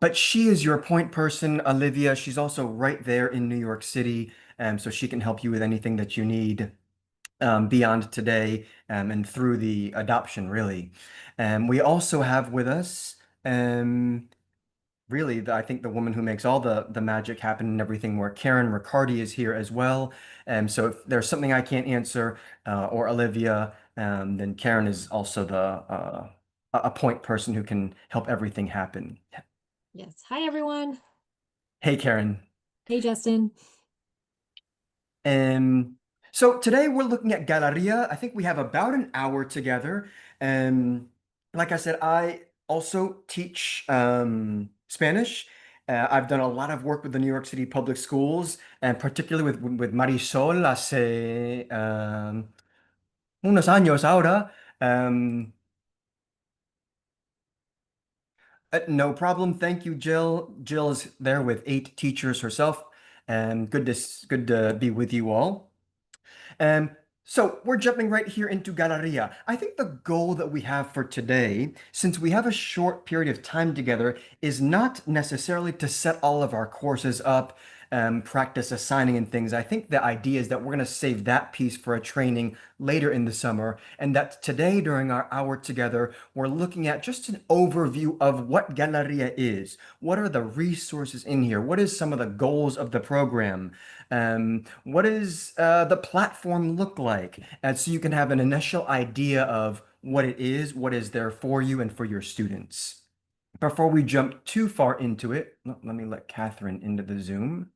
But she is your point person, Olivia. She's also right there in New York City, so she can help you with anything that you need beyond today and through the adoption, really. We also have with us, um, really, I think the woman who makes all the magic happen and everything, where Karen Riccardi is here as well. So if there's something I can't answer, or Olivia, then Karen is also a point person who can help everything happen. Yes. Hi, everyone. Hey, Karen. Hey, Justin. Um, so today we're looking at Galería. I think we have about an hour together. Um, like I said, I also teach Spanish. I've done a lot of work with the New York City Public Schools, and particularly with Marisol hace unos años ahora. Um, no problem. Thank you, Jill. Jill is there with 8 teachers herself, and good to be with you all. Um, so we're jumping right here into Galeria. I think the goal that we have for today, since we have a short period of time together, is not necessarily to set all of our courses up, practice assigning and things. I think the idea is that we're going to save that piece for a training later in the summer, and that today during our hour together, we're looking at just an overview of what Galeria is. What are the resources in here? What is some of the goals of the program? What does the platform look like? And so you can have an initial idea of what is there for you and for your students. Before we jump too far into it, let me let Catherine into the Zoom.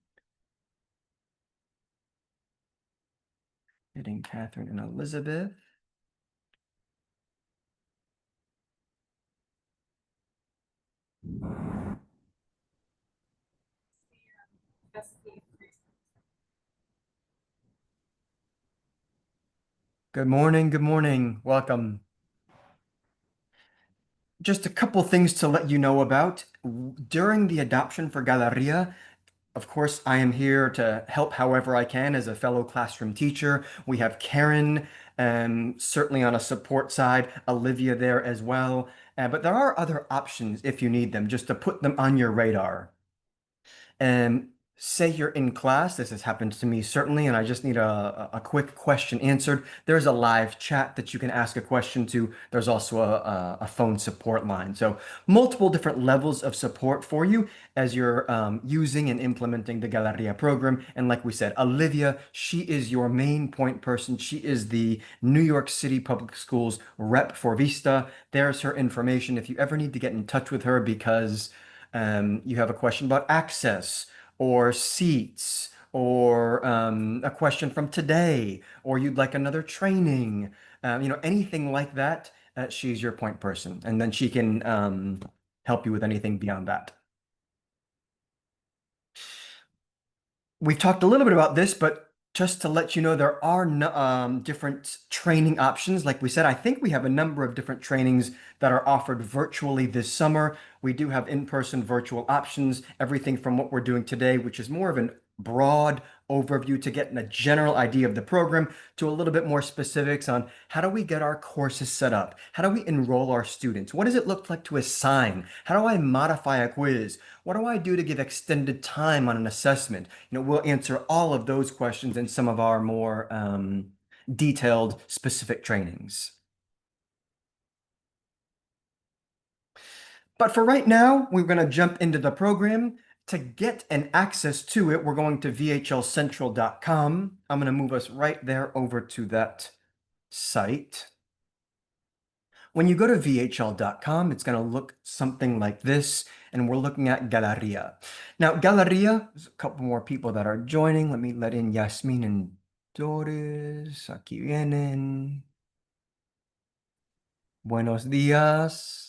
Hitting Catherine and Elizabeth. Good morning, good morning. Welcome. Just a couple things to let you know about. During the adoption for Galeria, of course, I am here to help however I can as a fellow classroom teacher. We have Karen, certainly on a support side, Olivia there as well. But there are other options if you need them, just to put them on your radar. And say you're in class, this has happened to me certainly, and I just need a quick question answered. There's a live chat that you can ask a question to. There's also a phone support line. So multiple different levels of support for you as you're using and implementing the Galeria program. And like we said, Olivia, she is your main point person. She is the New York City Public Schools rep for Vista. There's her information if you ever need to get in touch with her because you have a question about access or seats or a question from today, or you'd like another training, anything like that, she's your point person. And then she can help you with anything beyond that. We've talked a little bit about this, but just to let you know, there are no, different training options. Like we said, I think we have a number of different trainings that are offered virtually this summer. We do have in-person virtual options, everything from what we're doing today, which is more of an broad overview to get a general idea of the program, to a little bit more specifics on how do we get our courses set up? How do we enroll our students? What does it look like to assign? How do I modify a quiz? What do I do to give extended time on an assessment? We'll answer all of those questions in some of our more detailed, specific trainings. But for right now, we're going to jump into the program. To get an access to it, we're going to vhlcentral.com. I'm going to move us right there over to that site. When you go to vhl.com, it's going to look something like this, and we're looking at Galeria. Now, Galeria, there's a couple more people that are joining. Let me let in Yasmin and Doris. Aquí vienen. Buenos días.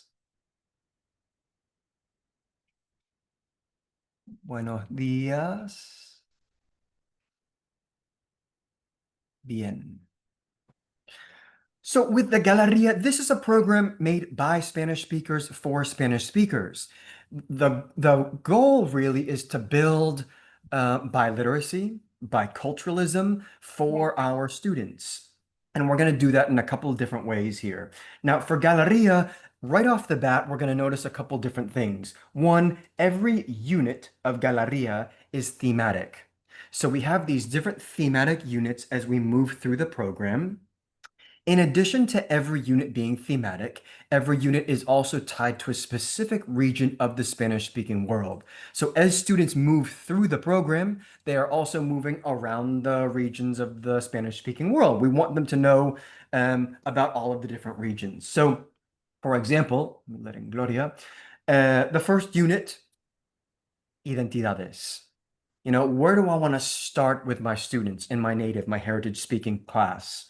Buenos días. Bien. So with the Galeria, this is a program made by Spanish speakers for Spanish speakers. The goal really is to build biliteracy, biculturalism for our students. And we're going to do that in a couple of different ways here. Now, for Galeria, right off the bat, we're going to notice a couple different things. One, every unit of Galeria is thematic. So we have these different thematic units as we move through the program. In addition to every unit being thematic, every unit is also tied to a specific region of the Spanish-speaking world. So as students move through the program, they are also moving around the regions of the Spanish-speaking world. We want them to know about all of the different regions. So, for example, letting Gloria, the first unit, identidades. Where do I want to start with my students in my native, my heritage speaking class?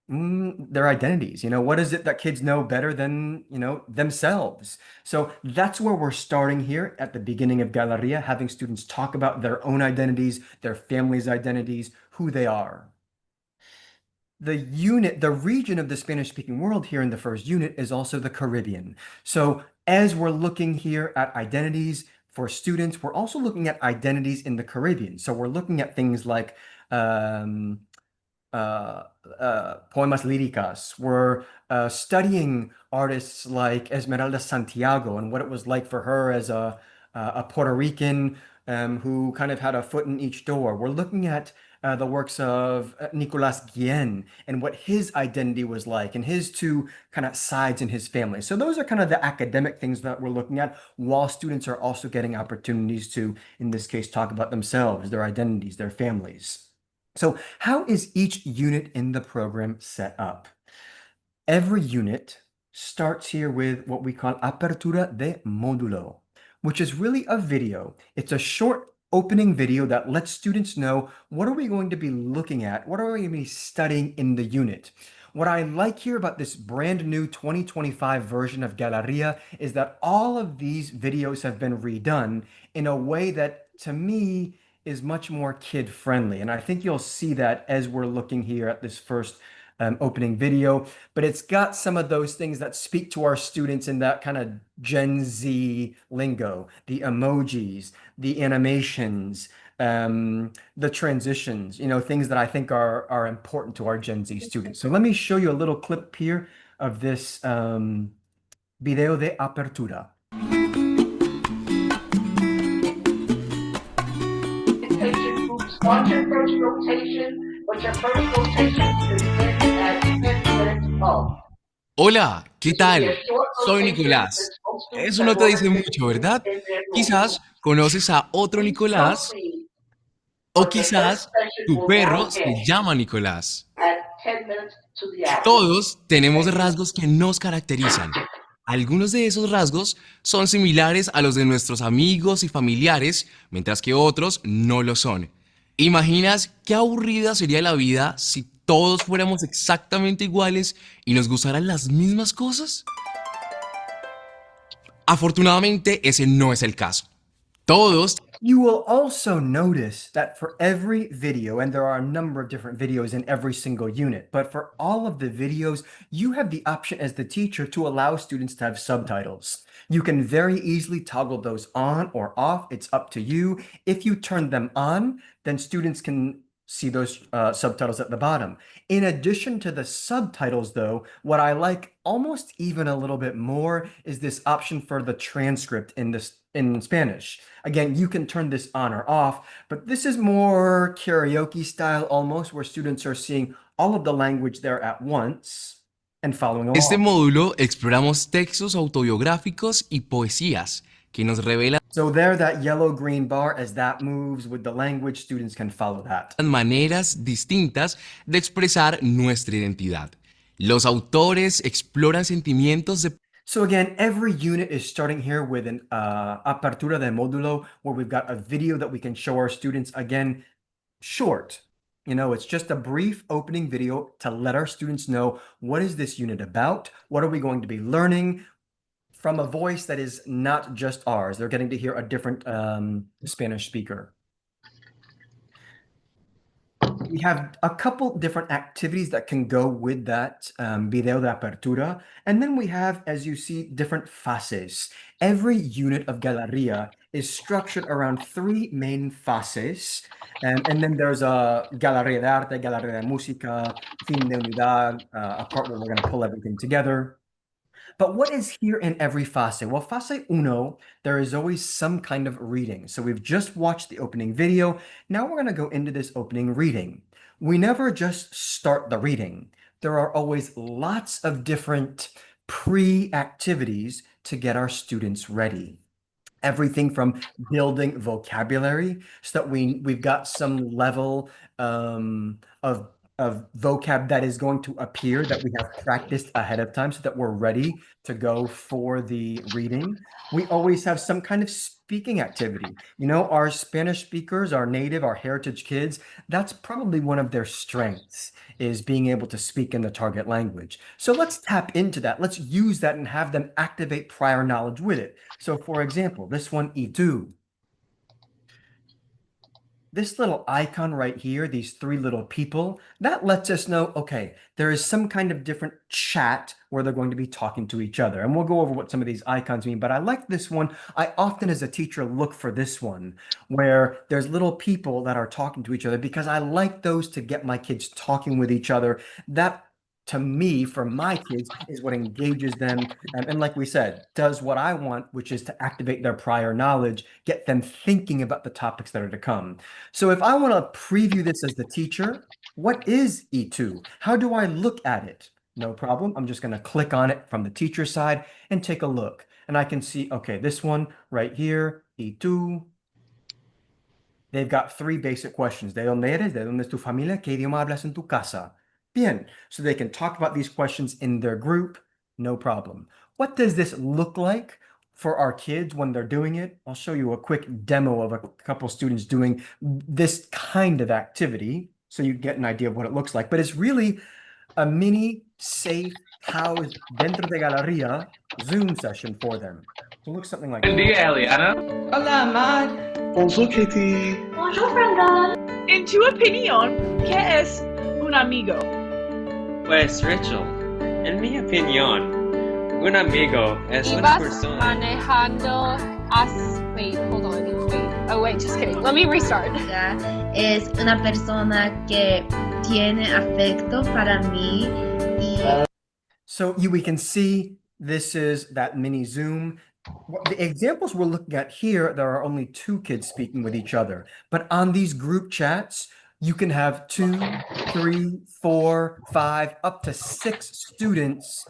Their identities. What is it that kids know better than, themselves? So that's where we're starting here at the beginning of Galeria, having students talk about their own identities, their family's identities, who they are. The region of the Spanish-speaking world here in the first unit is also the Caribbean. So as we're looking here at identities for students, we're also looking at identities in the Caribbean. So we're looking at things like um, poemas líricas. We're studying artists like Esmeralda Santiago and what it was like for her as a Puerto Rican who kind of had a foot in each door. We're looking at the works of Nicolas Guillen and what his identity was like and his two kind of sides in his family. So those are kind of the academic things that we're looking at while students are also getting opportunities to, in this case, talk about themselves, their identities, their families. So how is each unit in the program set up? Every unit starts here with what we call apertura de módulo, which is really a video. It's a short opening video that lets students know what are we going to be looking at? What are we going to be studying in the unit? What I like here about this brand new 2025 version of Galeria is that all of these videos have been redone in a way that, to me, is much more kid friendly. And I think you'll see that as we're looking here at this first opening video, but it's got some of those things that speak to our students in that kind of Gen Z lingo, the emojis, the animations, the transitions, things that I think are important to our Gen Z students. So let me show you a little clip here of this video de apertura. Rotation groups on your first rotation, but your first rotation begins at 10 minutes of. Hola, ¿qué This will be a tal? short Soy rotation Nicolás. since most students Eso have no te more than dice 50 mucho, students ¿verdad? in their room. Quizás conoces a otro Please don't Nicolás leave, o but the first quizás session tu will now perro se begin llama Nicolás. at 10 minutes to the hour. Todos tenemos Thank you. rasgos que nos caracterizan. Algunos de esos rasgos son similares a los de nuestros amigos y familiares, mientras que otros no lo son. ¿Imaginas qué aburrida sería la vida si todos fuéramos exactamente iguales y nos gustaran las mismas cosas? Afortunadamente, ese no es el caso. Todos You will also notice that for every video, and there are a number of different videos in every single unit, but for all of the videos, you have the option as the teacher to allow students to have subtitles. You can very easily toggle those on or off. It's up to you. If you turn them on, then students can see those subtitles at the bottom. In addition to the subtitles, though, what I like almost even a little bit more is this option for the transcript in Spanish. Again, you can turn this on or off, but this is more karaoke style almost, where students are seeing all of the language there at once and following en este along. módulo exploramos textos autobiográficos y poesías que nos revelan So there, that yellow-green bar, as that moves with the language, students can follow that. maneras distintas de expresar nuestra identidad. Los autores exploran sentimientos de So again, every unit is starting here with an apertura de módulo, where we've got a video that we can show our students. Again, short. It's just a brief opening video to let our students know what is this unit about? What are we going to be learning from a voice that is not just ours? They're getting to hear a different Spanish speaker. We have a couple different activities that can go with that video de apertura. And then we have, as you see, different fases. Every unit of Galería is structured around three main fases. And then there's a Galería de Arte, Galería de Música, Fin de Unidad, a part where we're going to pull everything together. But what is here in every fase? Well, fase uno, there is always some kind of reading. So we've just watched the opening video. Now we're going to go into this opening reading. We never just start the reading. There are always lots of different pre-activities to get our students ready. Everything from building vocabulary so that we've got some level of vocab that is going to appear that we have practiced ahead of time so that we're ready to go for the reading. We always have some kind of speaking activity. You know, our Spanish speakers, our native, our heritage kids, that's probably one of their strengths is being able to speak in the target language. So let's tap into that. Let's use that and have them activate prior knowledge with it. So for example, this one, itu. This little icon right here, these three little people, that lets us know, okay, there is some kind of different chat where they're going to be talking to each other. And we'll go over what some of these icons mean, but I like this one. I often, as a teacher, look for this one where there's little people that are talking to each other because I like those to get my kids talking with each other. That to me, for my kids, is what engages them. And like we said, does what I want, which is to activate their prior knowledge, get them thinking about the topics that are to come. So if I want to preview this as the teacher, what is E2? How do I look at it? No problem. I'm just going to click on it from the teacher side and take a look. And I can see, okay, this one right here, E2. They've got three basic questions. ¿De dónde eres? ¿De dónde es tu familia? ¿Qué idioma hablas en tu casa? Bien. So they can talk about these questions in their group. No problem. What does this look like for our kids when they're doing it? I'll show you a quick demo of a couple students doing this kind of activity so you get an idea of what it looks like. But it's really a mini, safe, housed dentro de Galería Zoom session for them. So it looks something like Buen this. día, Eliana. Hola, Matt. Bonjour, Katie. Bonjour, Brenda. En tu opinión, ¿qué es un amigo? Pues, Rachel, en mi opinión, un amigo es una Ibas persona. manejando wait, hold on, wait. Oh wait, just kidding. Let me restart. Es una persona que tiene afecto para mí y So we can see this is that mini Zoom. The examples we're looking at here, there are only two kids speaking with each other. But on these group chats, you can have 2, 3, 4, 5, up to 6 students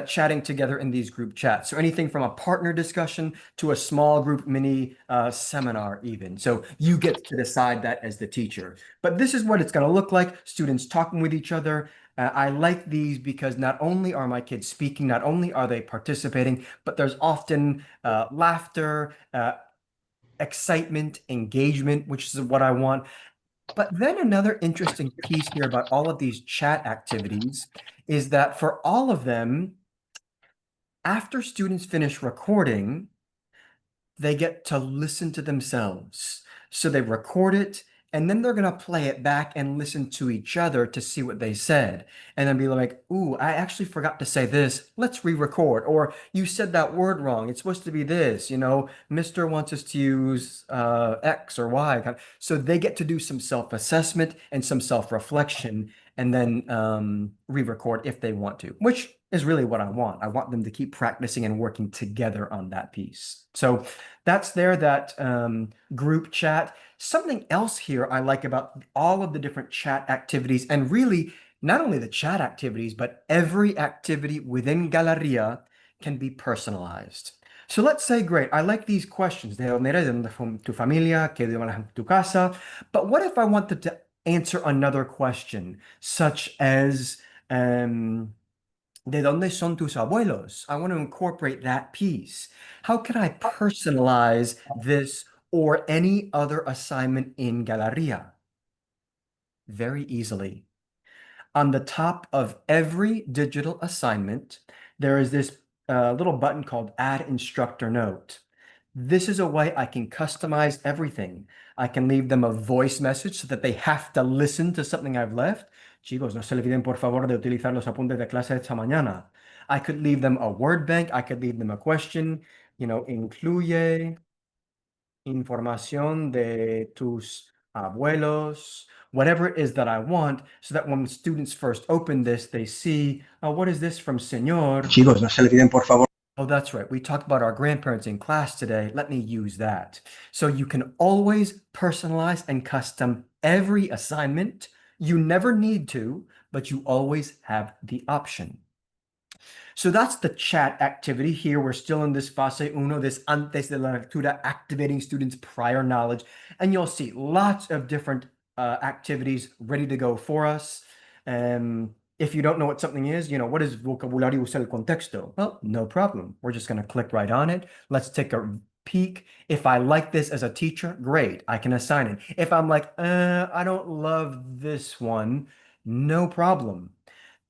chatting together in these group chats. So anything from a partner discussion to a small group mini seminar even. So you get to decide that as the teacher. But this is what it's going to look like, students talking with each other. I like these because not only are my kids speaking, not only are they participating, but there's often laughter, excitement, engagement, which is what I want. But then another interesting piece here about all of these chat activities is that for all of them, after students finish recording, they get to listen to themselves. So they record it, and then they're going to play it back and listen to each other to see what they said. And then be like, ooh, I actually forgot to say this. Let's re-record. Or you said that word wrong. It's supposed to be this, you know, Mr. wants us to use X or Y. So they get to do some self-assessment and some self-reflection and then re-record if they want to, which is really what I want. I want them to keep practicing and working together on that piece. So that's there, that group chat. Something else here I like about all of the different chat activities, and really not only the chat activities, but every activity within Galería can be personalized. So let's say, great, I like these questions. ¿De dónde eres? ¿De dónde es tu familia? ¿Qué idioma hablas en tu casa? But what if I wanted to answer another question, such as, ¿de dónde son tus abuelos? I want to incorporate that piece. How can I personalize this or any other assignment in Galería? Very easily. On the top of every digital assignment, there is this little button called Add Instructor Note. This is a way I can customize everything. I can leave them a voice message so that they have to listen to something I've left. Chicos, no se olviden por favor de utilizar los apuntes de clase esta mañana. I could leave them a word bank. I could leave them a question, incluye información de tus abuelos, whatever it is that I want, so that when students first open this, they see, oh, what is this from Señor? Chicos, no se olviden por favor. Oh, that's right. We talked about our grandparents in class today. Let me use that. So you can always personalize and custom every assignment. You never need to, but you always have the option. So that's the chat activity here. We're still in this fase uno, this antes de la lectura, activating students' prior knowledge. And you'll see lots of different activities ready to go for us. If you don't know what something is, what is vocabulario usar el contexto? Well, no problem. We're just going to click right on it. Let's take a peek. If I like this as a teacher, great, I can assign it. If I'm like, I don't love this one, no problem.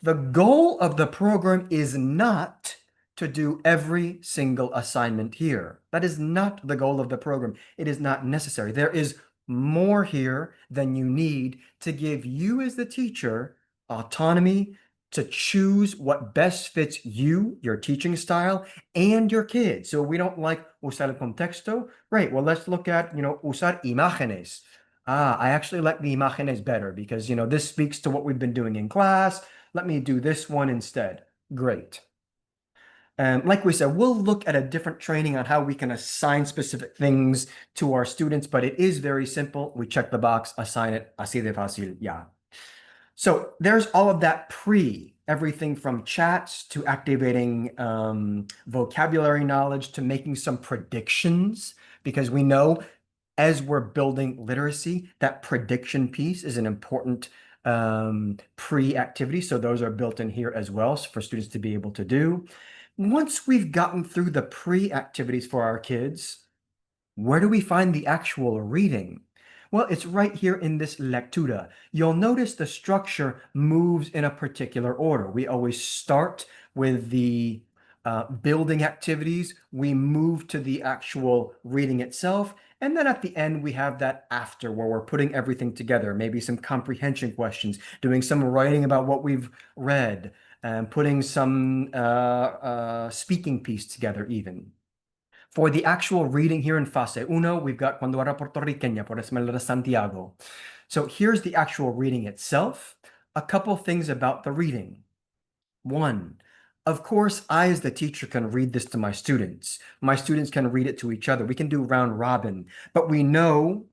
The goal of the program is not to do every single assignment here. That is not the goal of the program. It is not necessary. There is more here than you need to give you as the teacher autonomy to choose what best fits you, your teaching style, and your kids. So we don't like usar el contexto. Great. Well, let's look at, usar imágenes. I actually like the imágenes better because, this speaks to what we've been doing in class. Let me do this one instead. Great. Like we said, we'll look at a different training on how we can assign specific things to our students, but it is very simple. We check the box, assign it, así de fácil, ya. So there's all of that everything from chats to activating vocabulary knowledge to making some predictions, because we know as we're building literacy, that prediction piece is an important pre-activity. So those are built in here as well for students to be able to do. Once we've gotten through the pre-activities for our kids, where do we find the actual reading? Well, it's right here in this lectura. You'll notice the structure moves in a particular order. We always start with the building activities. We move to the actual reading itself. And then at the end, we have that after where we're putting everything together, maybe some comprehension questions, doing some writing about what we've read, and putting some speaking piece together even. For the actual reading here in fase uno, we've got Cuando era puertorriqueña por Esmeralda Santiago. So here's the actual reading itself. A couple things about the reading. One, of course, I as the teacher can read this to my students. My students can read it to each other. We can do round robin, but we know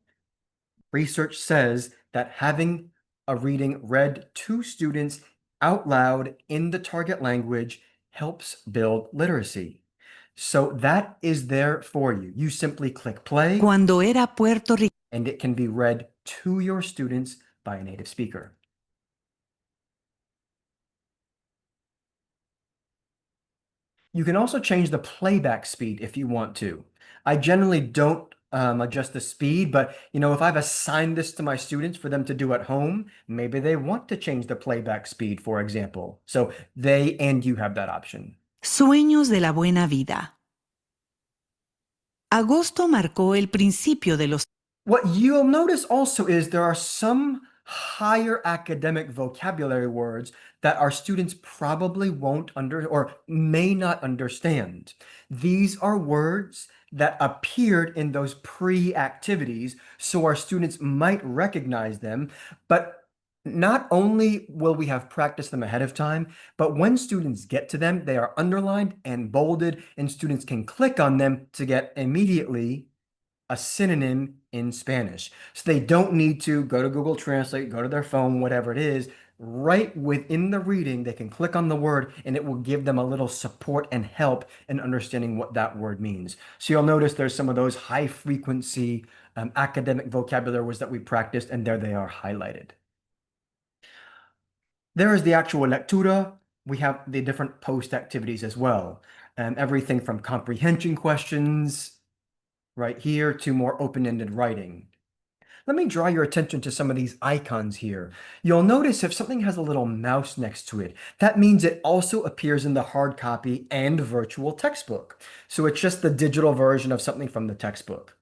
research says that having a reading read to students out loud in the target language helps build literacy. So that is there for you. You simply click play. Cuando era And it can be read to your students by a native speaker. You can also change the playback speed if you want to. I generally don't adjust the speed, but if I've assigned this to my students for them to do at home, maybe they want to change the playback speed, for example. So they and you have that option. Sueños de la buena vida. Agosto marcó el principio de los. What you'll notice also is there are some higher academic vocabulary words that our students probably won't or may not understand. These are words that appeared in those pre-activities, so our students might recognize them, but not only will we have practiced them ahead of time, but when students get to them, they are underlined and bolded, and students can click on them to get immediately a synonym in Spanish. So they don't need to go to Google Translate, go to their phone, whatever it is. Right within the reading, they can click on the word and it will give them a little support and help in understanding what that word means. So you'll notice there's some of those high frequency academic vocabulary words that we practiced, and there they are highlighted. There is the actual lectura. We have the different post activities as well. Everything from comprehension questions right here to more open-ended writing. Let me draw your attention to some of these icons here. You'll notice if something has a little mouse next to it, that means it also appears in the hard copy and virtual textbook. So it's just the digital version of something from the textbook.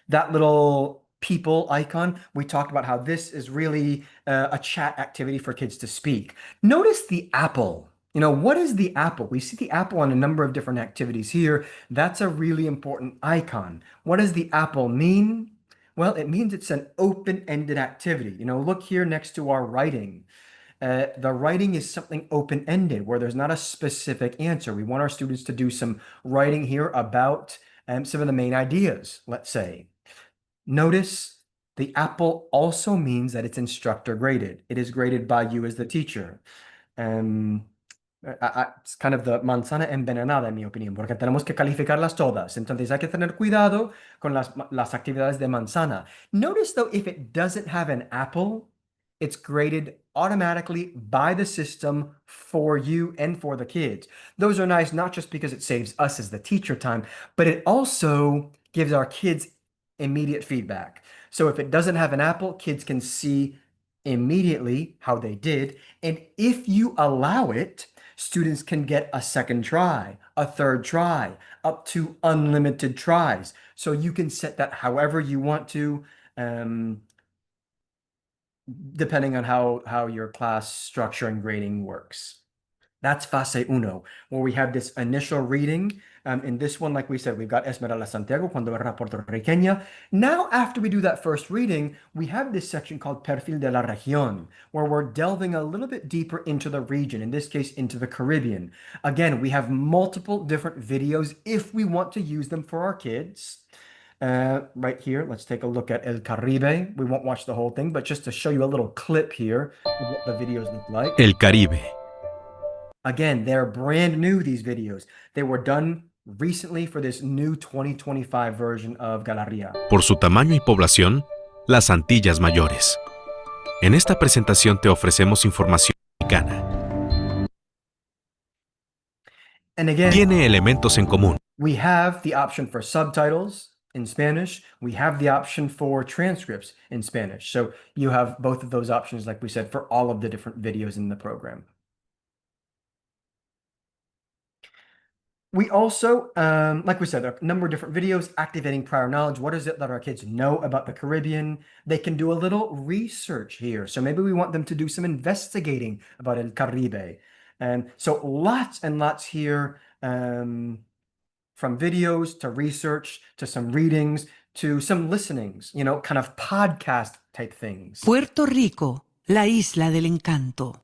That little people icon, we talked about how this is really a chat activity for kids to speak. Notice the apple. You know, what is the apple? We see the apple on a number of different activities here. That's a really important icon. What does the apple mean? Well, it means it's an open-ended activity. You know, look here next to our writing. The writing is something open-ended where there's not a specific answer. We want our students to do some writing here about some of the main ideas, let's say. Notice the apple also means that it's instructor graded. It is graded by you as the teacher. Um, es kind of the manzana envenenada, en mi opinión, porque tenemos que calificarlas todas. Entonces hay que tener cuidado con las actividades de manzana. Notice though, if it doesn't have an apple, it's graded automatically by the system for you and for the kids. Those are nice, not just because it saves us as the teacher time, but it also gives our kids immediate feedback. So if it doesn't have an apple, kids can see immediately how they did. And if you allow it, students can get a second try, a third try, up to unlimited tries. So you can set that however you want to, depending on how your class structure and grading works. That's fase uno, where we have this initial reading. In this one, like we said, we've got Esmeralda Santiago, Cuando era puertorriqueña. Now, after we do that first reading, we have this section called Perfil de la Región, where we're delving a little bit deeper into the region, in this case, into the Caribbean. Again, we have multiple different videos if we want to use them for our kids. Right here, let's take a look at El Caribe. We won't watch the whole thing, but just to show you a little clip here of what the videos look like. El Caribe. Again, they're brand new, these videos. They were done recently for this new 2025 version of Galería. Por su tamaño y población, las Antillas Mayores. En esta presentación te ofrecemos información mexicana. And again, Tiene elementos en común. we have the option for subtitles in Spanish. We have the option for transcripts in Spanish. So you have both of those options, like we said, for all of the different videos in the program. We also, like we said, a number of different videos activating prior knowledge. What is it that our kids know about the Caribbean? They can do a little research here. So maybe we want them to do some investigating about El Caribe. And so lots and lots here, from videos to research to some readings to some listenings, you know, kind of podcast type things. Puerto Rico, la isla del encanto.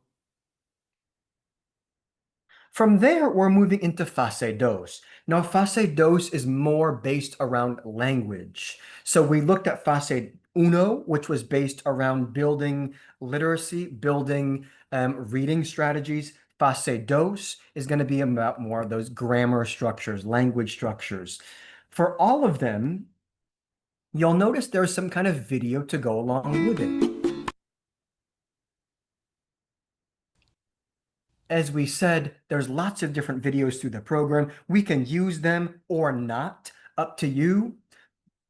From there, we're moving into fase dos. Now, fase dos is more based around language. So we looked at fase uno, which was based around building literacy, building reading strategies. Fase dos is going to be about more of those grammar structures, language structures. For all of them, you'll notice there's some kind of video to go along with it. As we said, there's lots of different videos through the program. We can use them or not, up to you.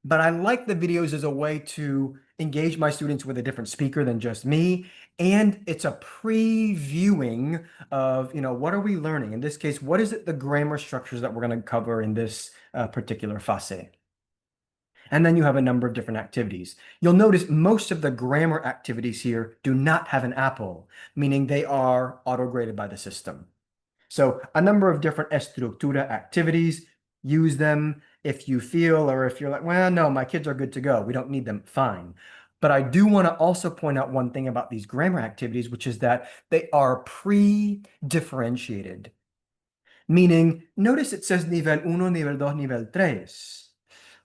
But I like the videos as a way to engage my students with a different speaker than just me. And it's a previewing of, you know, what are we learning? In this case, what is it, the grammar structures that we're going to cover in this particular fase? And then you have a number of different activities. You'll notice most of the grammar activities here do not have an apple, meaning they are auto-graded by the system. So a number of different estructura activities, use them if you feel, or if you're like, well, no, my kids are good to go, we don't need them, fine. But I do want to also point out one thing about these grammar activities, which is that they are pre-differentiated. Meaning, notice it says nivel uno, nivel dos, nivel tres.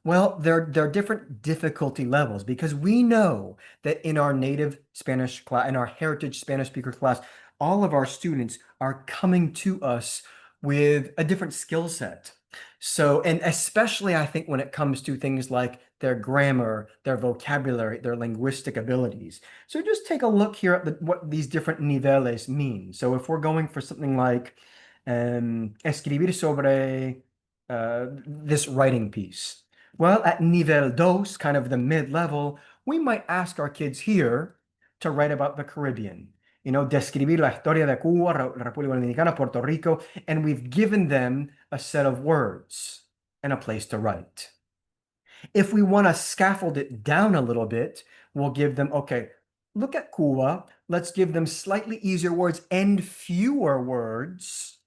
Well, they're different difficulty levels because we know that in our native Spanish class, in our heritage Spanish speaker class, all of our students are coming to us with a different skill set. So, and especially I think when it comes to things like their grammar, their vocabulary, their linguistic abilities. So just take a look here at what these different niveles mean. So if we're going for something like escribir sobre this writing piece. Well, at nivel dos, kind of the mid-level, we might ask our kids here to write about the Caribbean, describir la historia de Cuba, la República Dominicana, Puerto Rico, and we've given them a set of words and a place to write. If we want to scaffold it down a little bit, we'll give them, okay, look at Cuba. Let's give them slightly easier words and fewer words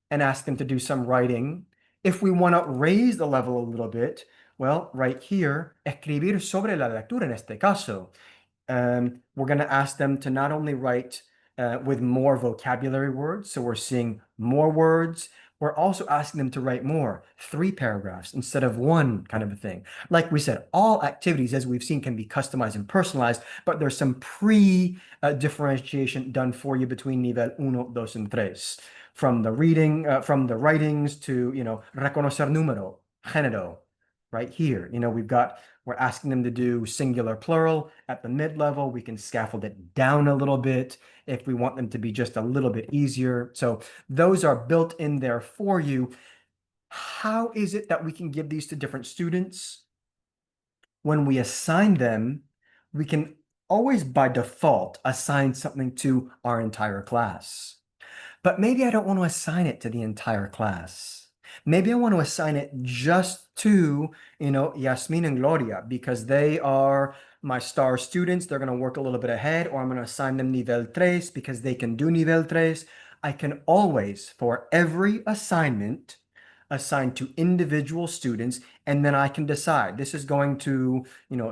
and ask them to do some writing. If we want to raise the level a little bit, well, right here, escribir sobre la lectura en este caso. We're going to ask them to not only write with more vocabulary words, so we're seeing more words. We're also asking them to write more, 3 paragraphs instead of 1 kind of a thing. Like we said, all activities, as we've seen, can be customized and personalized, but there's some pre-differentiation done for you between nivel 1, 2, and 3. From the reading, from the writings to, reconocer número, género, right here. We're asking them to do singular plural at the mid-level. We can scaffold it down a little bit if we want them to be just a little bit easier. So those are built in there for you. How is it that we can give these to different students? When we assign them, we can always by default assign something to our entire class. But maybe I don't want to assign it to the entire class. Maybe I want to assign it just to, Yasmin and Gloria, because they are my star students. They're going to work a little bit ahead, or I'm going to assign them nivel 3 because they can do nivel 3. I can always, for every assignment, assign to individual students, and then I can decide this is going to,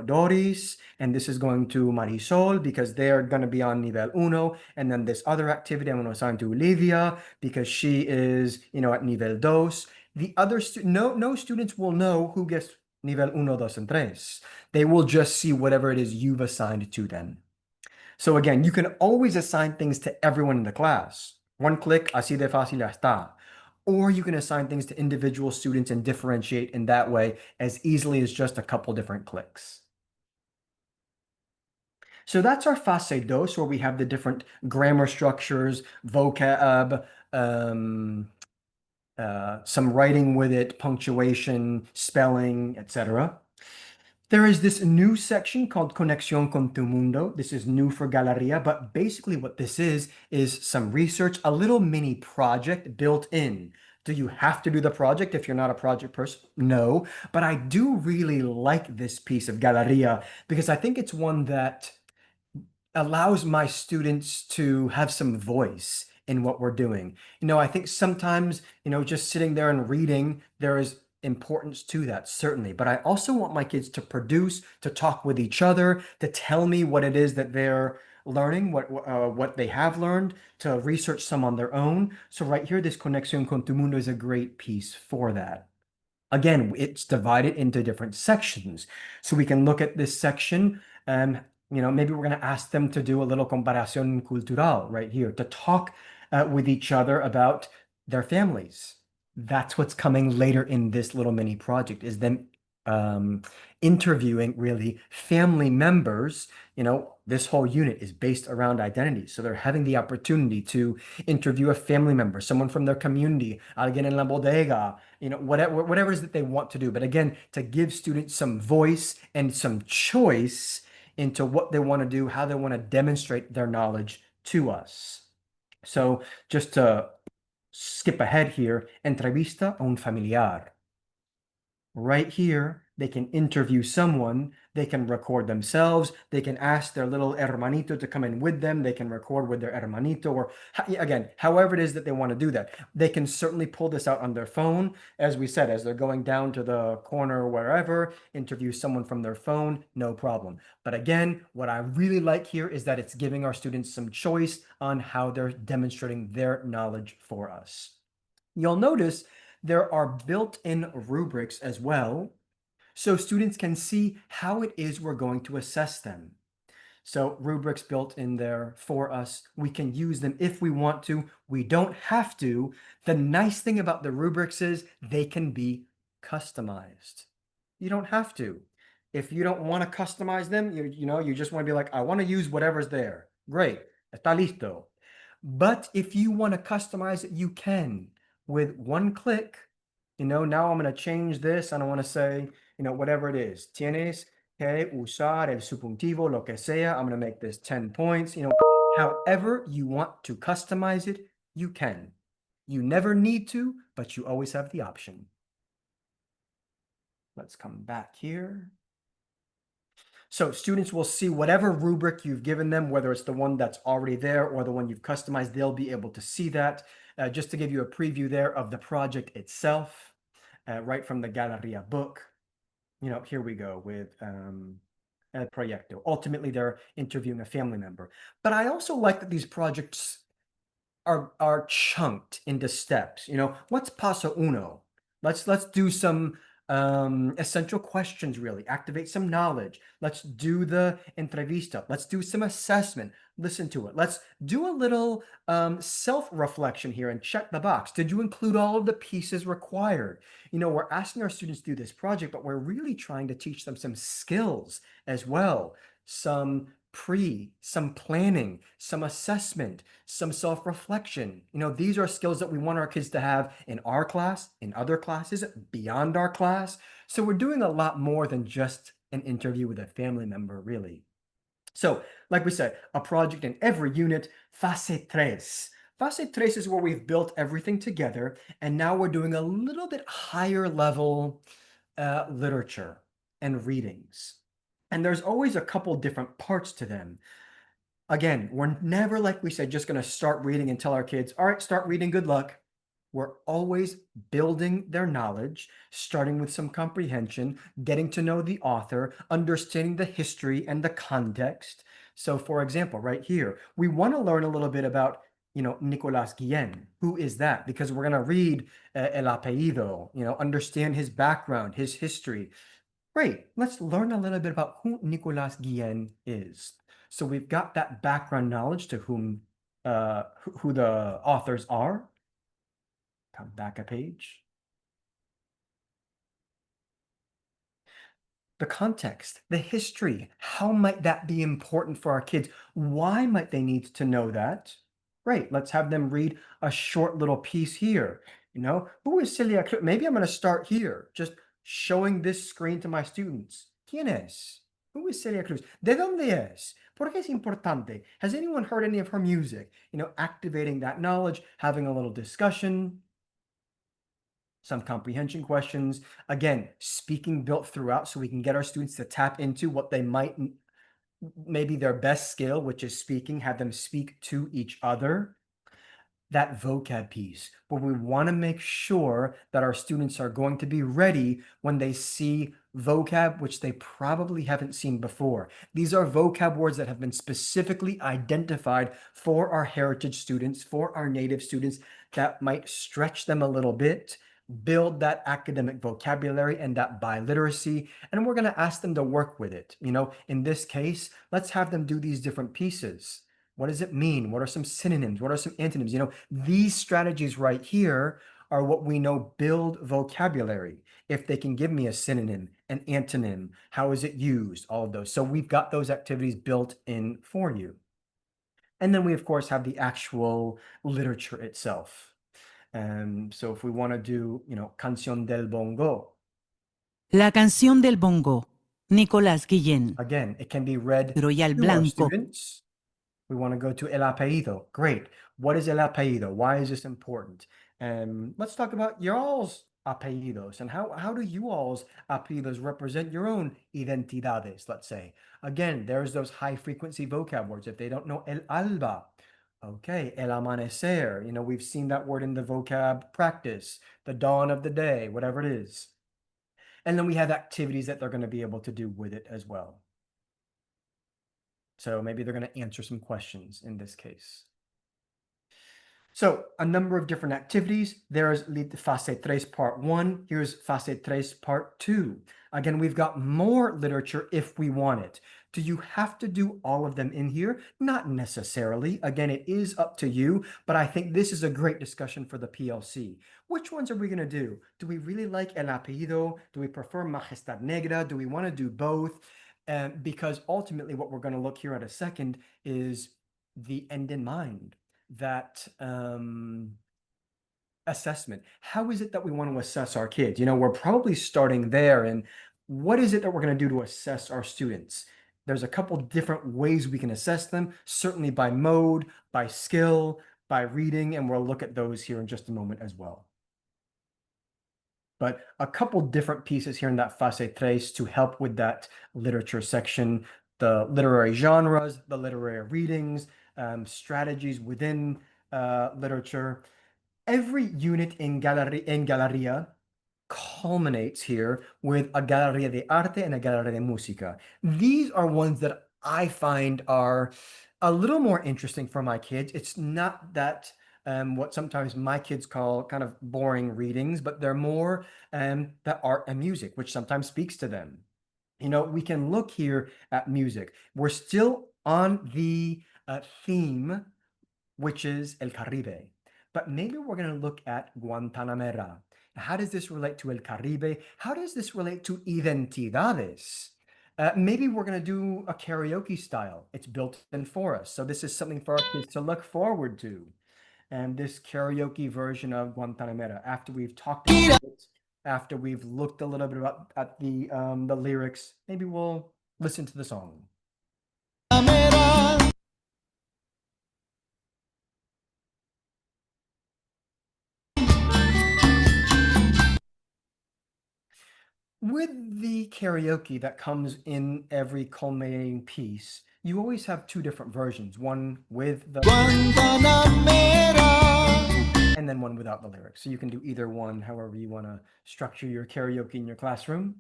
Doris, and this is going to Marisol because they're going to be on nivel 1, and then this other activity I'm going to assign to Olivia because she is, at nivel 2. The other no students will know who gets nivel 1, 2, and 3. They will just see whatever it is you've assigned to them. So again, you can always assign things to everyone in the class. One click, así de fácil ya está. Or you can assign things to individual students and differentiate in that way as easily as just a couple different clicks. So that's our fase dos, where we have the different grammar structures, vocab, some writing with it, punctuation, spelling, etc. There is this new section called Conexión con tu Mundo. This is new for Galería, but basically what this is some research, a little mini project built in. Do you have to do the project if you're not a project person? No, but I do really like this piece of Galería because I think it's one that allows my students to have some voice in what we're doing. I think sometimes, just sitting there and reading, there is importance to that, certainly. But I also want my kids to produce, to talk with each other, to tell me what it is that they're learning, what they have learned, to research some on their own. So right here, this Conexión con tu Mundo is a great piece for that. Again, it's divided into different sections. So we can look at this section and maybe we're going to ask them to do a little comparación cultural right here, to talk with each other about their families. That's what's coming later in this little mini project, is them interviewing really family members. This whole unit is based around identity. So they're having the opportunity to interview a family member, someone from their community, alguien en la bodega, whatever it is that they want to do. But again, to give students some voice and some choice into what they want to do, how they want to demonstrate their knowledge to us. So just to skip ahead here, entrevista a un familiar. Right here, they can interview someone, they can record themselves, they can ask their little hermanito to come in with them, they can record with their hermanito, or again, however it is that they want to do that. They can certainly pull this out on their phone, as we said, as they're going down to the corner or wherever, interview someone from their phone, no problem. But again, what I really like here is that it's giving our students some choice on how they're demonstrating their knowledge for us. You'll notice there are built-in rubrics as well, so students can see how it is we're going to assess them. So rubrics built in there for us. We can use them if we want to. We don't have to. The nice thing about the rubrics is they can be customized. You don't have to. If you don't want to customize them, you just want to be like, I want to use whatever's there. Great. Está listo. But if you want to customize it, you can. With one click, now I'm going to change this and I want to say, whatever it is. Tienes Okay, usar el subjuntivo, lo que sea. I'm going to make this 10 points. However you want to customize it, you can. You never need to, but you always have the option. Let's come back here. So students will see whatever rubric you've given them, whether it's the one that's already there or the one you've customized, they'll be able to see that. Just to give you a preview there of the project itself, right from the Galería book. Here we go with El Proyecto. Ultimately, they're interviewing a family member. But I also like that these projects are chunked into steps. What's paso uno? Let's do some essential questions, really activate some knowledge. Let's do the entrevista. Let's do some assessment. Listen to it. Let's do a little self-reflection here and check the box. Did you include all of the pieces required? We're asking our students to do this project, but we're really trying to teach them some skills as well. Some planning, some assessment, some self-reflection. These are skills that we want our kids to have in our class, in other classes, beyond our class. So we're doing a lot more than just an interview with a family member, really. So, like we said, a project in every unit, fase tres. Fase tres is where we've built everything together, and now we're doing a little bit higher level literature and readings. And there's always a couple different parts to them. Again, we're never, like we said, just going to start reading and tell our kids, all right, start reading, good luck. We're always building their knowledge, starting with some comprehension, getting to know the author, understanding the history and the context. So, for example, right here, we want to learn a little bit about, Nicolás Guillén. Who is that? Because we're going to read El Apellido, understand his background, his history. Great. Let's learn a little bit about who Nicolás Guillén is. So we've got that background knowledge to who the authors are. Come back a page. The context, the history, how might that be important for our kids? Why might they need to know that? Great, let's have them read a short little piece here. Who is Celia Cruz? Maybe I'm going to start here, just showing this screen to my students. ¿Quién es? Who is Celia Cruz? ¿De dónde es? ¿Por qué es importante? Has anyone heard any of her music? Activating that knowledge, having a little discussion, some comprehension questions. Again, speaking built throughout so we can get our students to tap into what they might, maybe their best skill, which is speaking, have them speak to each other. That vocab piece, where we want to make sure that our students are going to be ready when they see vocab, which they probably haven't seen before. These are vocab words that have been specifically identified for our heritage students, for our native students, that might stretch them a little bit, build that academic vocabulary and that biliteracy, and we're going to ask them to work with it. In this case, let's have them do these different pieces. What does it mean? What are some synonyms? What are some antonyms? These strategies right here are what we know build vocabulary. If they can give me a synonym, an antonym, how is it used? All of those. So we've got those activities built in for you. And then we, of course, have the actual literature itself. So if we want to do, Canción del Bongo. La canción del bongo, Nicolás Guillén. Again, it can be read Royal to our Blanco. students. We want to go to El Apellido. Great. What is El Apellido? Why is this important? Let's talk about y'all's apellidos and how do you all's apellidos represent your own identidades, let's say. Again, there's those high frequency vocab words. If they don't know El Alba, okay, El Amanecer, we've seen that word in the vocab practice, the dawn of the day, whatever it is. And then we have activities that they're going to be able to do with it as well. So maybe they're going to answer some questions in this case. So a number of different activities. There's Fase 3 Part 1. Here's Fase 3 Part 2. Again, we've got more literature if we want it. Do you have to do all of them in here? Not necessarily. Again, it is up to you, but I think this is a great discussion for the PLC. Which ones are we going to do? Do we really like El Apellido? Do we prefer Majestad Negra? Do we want to do both? Because ultimately what we're going to look here at a second is the end in mind, that assessment. How is it that we want to assess our kids? We're probably starting there, and what is it that we're going to do to assess our students? There's a couple different ways we can assess them, certainly by mode, by skill, by reading, and we'll look at those here in just a moment as well. But a couple different pieces here in that fase tres to help with that literature section, the literary genres, the literary readings, strategies within literature. Every unit in Galería culminates here with a Galería de Arte and a Galería de Música. These are ones that I find are a little more interesting for my kids. It's not that what sometimes my kids call kind of boring readings, but they're more the art and music, which sometimes speaks to them. You know, we can look here at music. We're still on the theme, which is El Caribe. But maybe we're going to look at Guantanamera. How does this relate to El Caribe? How does this relate to identidades? Maybe we're going to do a karaoke style. It's built in for us. So this is something for our kids to look forward to. And this karaoke version of Guantanamera, after we've talked about it, after we've looked a little bit about at the lyrics, maybe we'll listen to the song. With the karaoke that comes in every culminating piece, you always have two different versions, one with the and then one without the lyrics. So you can do either one, however you want to structure your karaoke in your classroom.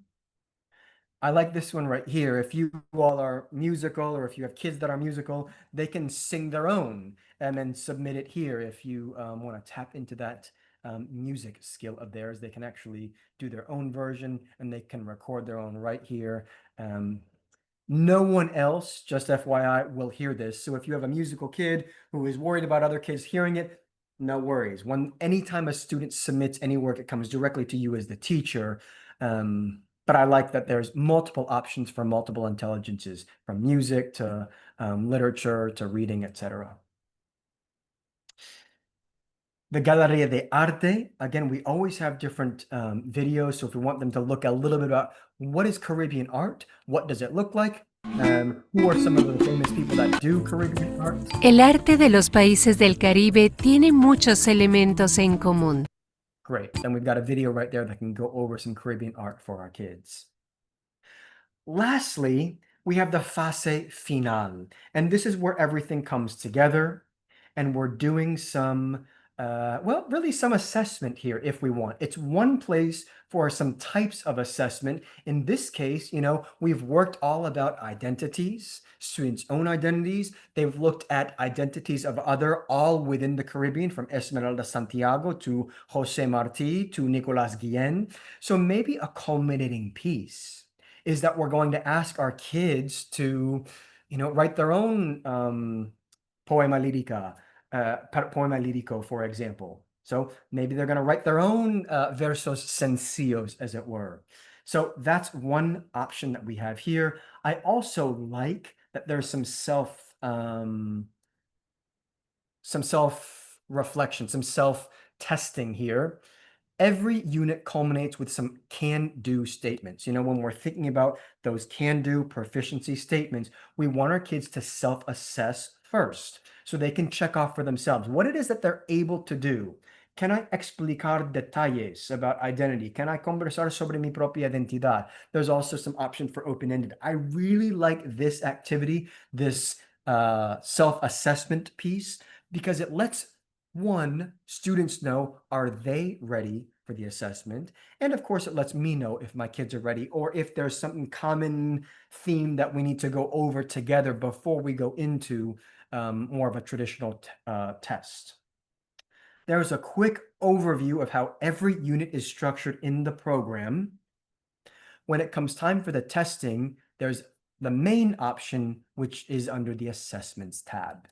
I like this one right here. If you all are musical or if you have kids that are musical, they can sing their own and then submit it here. If you want to tap into that music skill of theirs, they can actually do their own version and they can record their own right here. No one else, just FYI, will hear this. So if you have a musical kid who is worried about other kids hearing it, no worries. Anytime a student submits any work, it comes directly to you as the teacher. But I like that there's multiple options for multiple intelligences, from music to literature to reading, etc. The Galería de Arte, again, we always have different videos. So if we want them to look a little bit about what is Caribbean art, what does it look like, who are some of the famous people that do Caribbean art. El arte de los países del Caribe tiene muchos elementos en común. Great. Then we've got a video right there that can go over some Caribbean art for our kids. Lastly, we have the fase final, and this is where everything comes together, and we're doing some well, really some assessment here if we want. It's one place for some types of assessment. In this case, you know, we've worked all about identities, students' own identities. They've looked at identities of other, all within the Caribbean, from Esmeralda Santiago to Jose Marti to Nicolas Guillen. So maybe a culminating piece is that we're going to ask our kids to, you know, write their own poema lírica, poema lírico, for example. So maybe they're going to write their own versos sencillos, as it were. So that's one option that we have here. I also like that there's some self-reflection, some self-testing here. Every unit culminates with some can-do statements. You know, when we're thinking about those can-do proficiency statements, we want our kids to self-assess first so they can check off for themselves what it is that they're able to do. Can I explicar detalles about identity? Can I conversar sobre mi propia identidad? There's also some option for open-ended. I really like this activity, this self-assessment piece, because it lets students know, are they ready for the assessment? And of course, it lets me know if my kids are ready or if there's something common theme that we need to go over together before we go into more of a traditional test. There's a quick overview of how every unit is structured in the program. When it comes time for the testing, there's the main option, which is under the Assessments tab.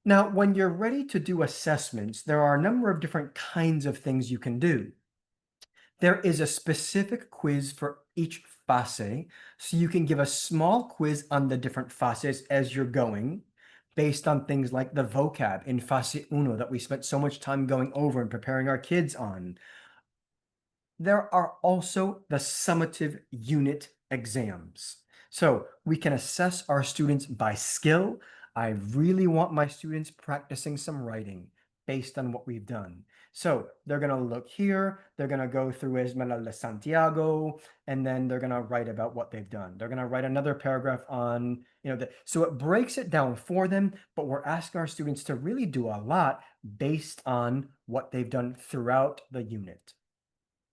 Now, when you're ready to do assessments, there are a number of different kinds of things you can do. There is a specific quiz for each fase, so you can give a small quiz on the different fases as you're going, based on things like the vocab in fase uno that we spent so much time going over and preparing our kids on. There are also the summative unit exams. So we can assess our students by skill. I really want my students practicing some writing based on what we've done. So they're going to look here, they're going to go through Esmeralda de Santiago, and then they're going to write about what they've done. They're going to write another paragraph on, so it breaks it down for them, but we're asking our students to really do a lot based on what they've done throughout the unit.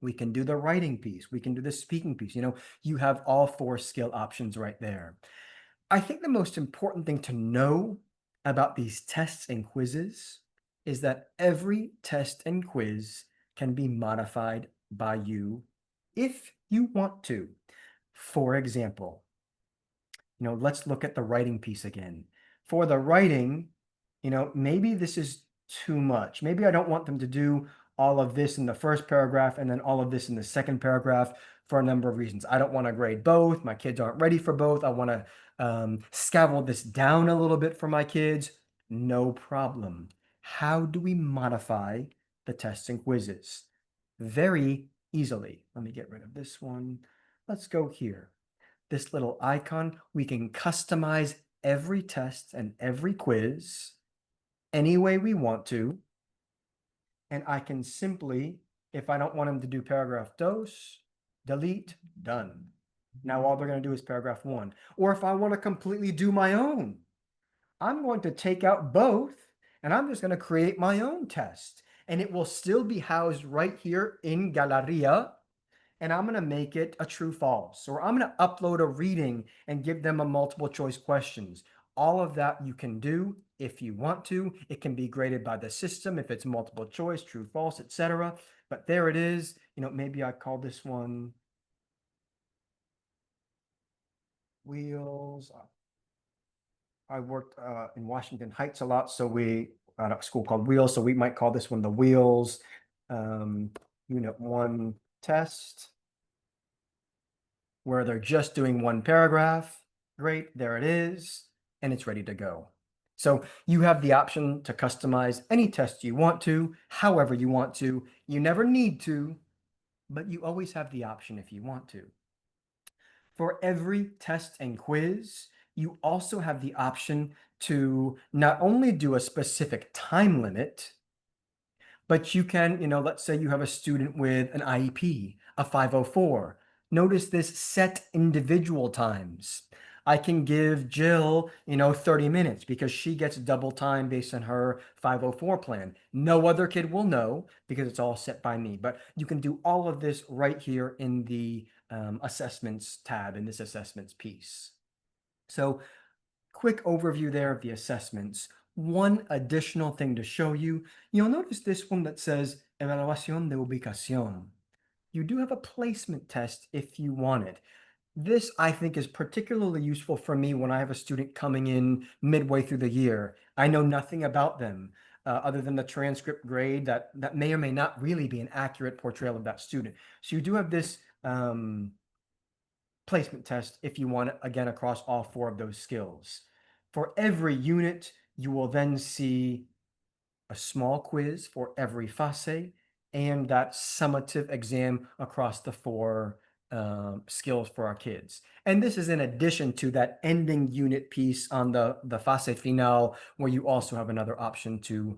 We can do the writing piece. We can do the speaking piece. You have all 4 skill options right there. I think the most important thing to know about these tests and quizzes is that every test and quiz can be modified by you if you want to. For example, let's look at the writing piece again. For the writing, maybe this is too much. Maybe I don't want them to do all of this in the first paragraph and then all of this in the second paragraph for a number of reasons. I don't want to grade both. My kids aren't ready for both. I want to scaffold this down a little bit for my kids. No problem. How do we modify the tests and quizzes? Very easily. Let me get rid of this one. Let's go here. This little icon, we can customize every test and every quiz any way we want to. And I can simply, if I don't want them to do paragraph dos, delete, done. Now all they're going to do is paragraph 1. Or if I want to completely do my own, I'm going to take out both and I'm just going to create my own test. And it will still be housed right here in Galería. And I'm going to make it a true false, or I'm going to upload a reading and give them a multiple choice questions. All of that you can do if you want to. It can be graded by the system if it's multiple choice, true, false, etc. But there it is. Maybe I call this one wheels. I worked in Washington Heights a lot, so we at a school called Wheels, so we might call this one the Wheels Unit 1 test, where they're just doing one paragraph. Great, there it is, and it's ready to go. So you have the option to customize any test you want to, however you want to. You never need to, but you always have the option if you want to. For every test and quiz, you also have the option to not only do a specific time limit, but you can, let's say you have a student with an IEP, a 504. Notice this set individual times. I can give Jill, 30 minutes because she gets double time based on her 504 plan. No other kid will know because it's all set by me. But you can do all of this right here in the assessments tab in this assessments piece. So quick overview there of the assessments. One additional thing to show you, you'll notice this one that says Evaluación de Ubicación. You do have a placement test if you want it. This, I think, is particularly useful for me when I have a student coming in midway through the year. I know nothing about them other than the transcript grade that may or may not really be an accurate portrayal of that student. So you do have this placement test if you want it, again, across all 4 of those skills. For every unit, you will then see a small quiz for every fase and that summative exam across the 4 skills for our kids. And this is in addition to that ending unit piece on the fase final, where you also have another option to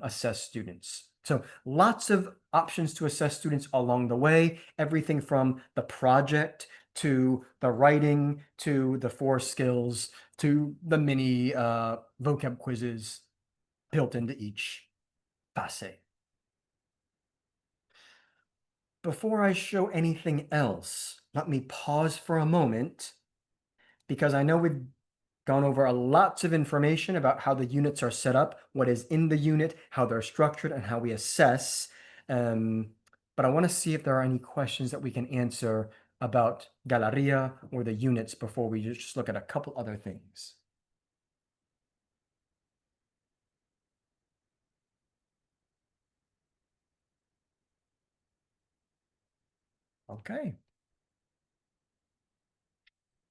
assess students. So lots of options to assess students along the way, everything from the project to the writing, to the 4 skills, to the mini vocab quizzes built into each fase. Before I show anything else, let me pause for a moment because I know we've gone over lots of information about how the units are set up, what is in the unit, how they're structured, and how we assess. But I want to see if there are any questions that we can answer about Galería or the units before we just look at a couple other things. Okay.